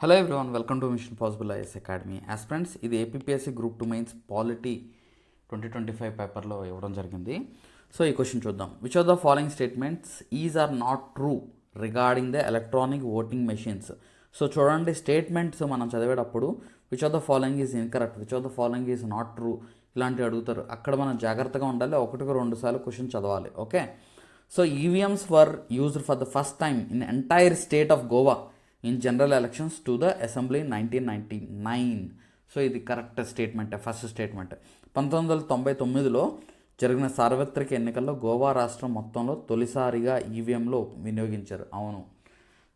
Hello everyone, welcome to mission possible IS academy. Aspirants, ఇది APSC group 2 mains polity 2025 పేపర్లో ఇవ్వడం జరిగింది. So ఈ క్వశ్చన్ చూద్దాం. Which of the following statements is or not true regarding the electronic voting machines? So చూడండి, statements మనం చదివేటప్పుడు which of the following is incorrect, which of the following is not true ఇలాంటివి అడుగుతారు. అక్కడ మనం జాగ్రత్తగా ఉండాలి, ఒకటికి రెండు సార్లు క్వశ్చన్ చదవాలి. Okay, so EVMs were used for the first time in entire state of Goa in general elections to the assembly 1999. So ఇది కరెక్ట్ స్టేట్మెంట్, ఫస్ట్ స్టేట్మెంట్. 1999లో జరిగిన సార్వత్రిక ఎన్నికల్లో గోవా రాష్ట్రం మొత్తంలో తొలిసారిగా ఈవీఎంలో వినియోగించారు. అవును,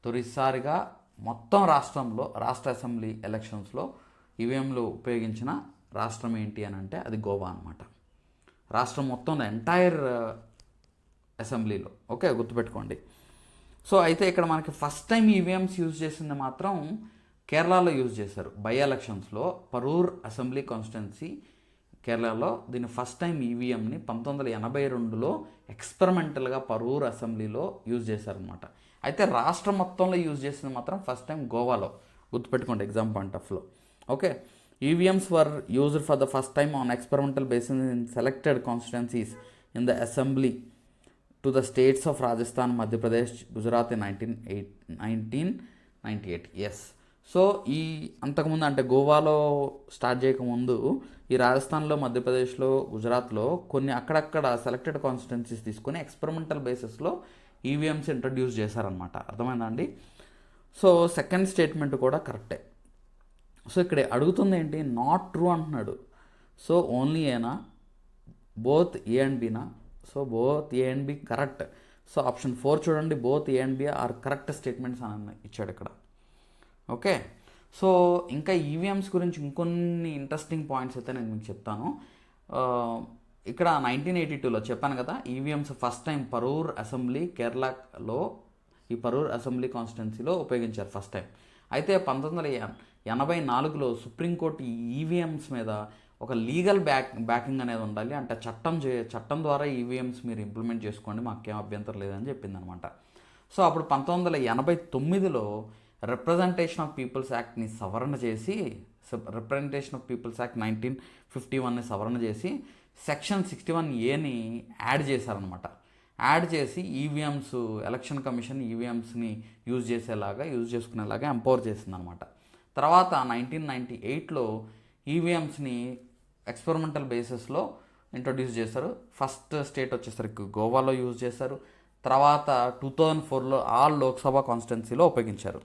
తొలిసారిగా మొత్తం రాష్ట్రంలో రాష్ట్ర అసెంబ్లీ ఎలక్షన్స్లో ఈవీఎంలు ఉపయోగించిన రాష్ట్రం ఏంటి అని అంటే అది గోవా అనమాట. రాష్ట్రం మొత్తంలో ఎంటైర్ అసెంబ్లీలో. ఓకే, గుర్తుపెట్టుకోండి. సో అయితే ఇక్కడ మనకి ఫస్ట్ టైం ఈవీఎంస్ యూజ్ చేసింది మాత్రం కేరళలో యూజ్ చేశారు. బై ఎలక్షన్స్లో పరూర్ అసెంబ్లీ కాన్స్టిట్యున్సీ కేరళలో దీన్ని ఫస్ట్ టైం ఈవీఎంని 1982లో ఎక్స్పెరిమెంటల్గా పరూర్ అసెంబ్లీలో యూజ్ చేశారనమాట. అయితే రాష్ట్రం మొత్తంలో యూజ్ చేసింది మాత్రం ఫస్ట్ టైం గోవాలో. గుర్తుపెట్టుకోండి ఎగ్జామ్ పాయింట్ ఆఫ్లో. Okay, EVMs were used for the first time on experimental basis in selected constituencies in the assembly to the states of Rajasthan, Madhya Pradesh, Gujarat in 1998. Yes. So ఈ అంతకుముందు అంటే గోవాలో స్టార్ట్ చేయకముందు ఈ రాజస్థాన్లో, మధ్యప్రదేశ్లో, గుజరాత్లో కొన్ని అక్కడక్కడ సెలెక్టెడ్ కాన్స్టిట్యున్సీస్ తీసుకొని ఎక్స్పెరిమెంటల్ బేసిస్లో ఈవీఎంస్ ఇంట్రడ్యూస్ చేశారనమాట. అర్థమైందా అండి? సో సెకండ్ స్టేట్మెంట్ కూడా కరెక్టే. సో ఇక్కడ అడుగుతుంది ఏంటి, నాట్ ట్రూ అంటున్నాడు. సో ఓన్లీ ఏనా, బోత్ ఏ అండ్ బీనా? So both A and B correct. So option 4 చూడండి, both A and B are correct statements అని ఇచ్చాడు ఇక్కడ. ఓకే, సో ఇంకా ఈవీఎంస్ గురించి ఇంకొన్ని ఇంట్రెస్టింగ్ పాయింట్స్ అయితే నేను మీకు చెప్తాను. ఇక్కడ 1982లో చెప్పాను కదా, EVMs first time Parur assembly కేరళలో ఈ పరూర్ అసెంబ్లీ కాన్స్టిట్యున్సీలో ఉపయోగించారు ఫస్ట్ టైం. అయితే 1984లో సుప్రీంకోర్టు ఈ ఈవీఎంస్ మీద ఒక లీగల్ బ్యాకింగ్ అనేది ఉండాలి, అంటే చట్టం ద్వారా ఈవీఎంస్ మీరు ఇంప్లిమెంట్ చేసుకోండి, మాకేం అభ్యంతరం లేదని చెప్పింది అనమాట. సో అప్పుడు 1989లో రిప్రజెంటేషన్ ఆఫ్ పీపుల్స్ యాక్ట్ని సవరణ చేసి, రిప్రజెంటేషన్ ఆఫ్ పీపుల్స్ యాక్ట్ 1951ని సవరణ చేసి సెక్షన్ 61Aని యాడ్ చేశారనమాట. యాడ్ చేసి ఈవీఎంస్, ఎలక్షన్ కమిషన్ ఈవీఎంస్ని యూజ్ చేసుకునేలాగా ఎంపవర్ చేసిందనమాట. తర్వాత 1998లో ఈవీఎంస్ని ఎక్స్పెరిమెంటల్ బేసిస్లో ఇంట్రొడ్యూస్ చేశారు. ఫస్ట్ స్టేట్ వచ్చేసరికి గోవాలో యూజ్ చేశారు. తర్వాత 2004లో ఆల్ లోక్సభ కాన్స్టిట్యున్సీలో ఉపయోగించారు.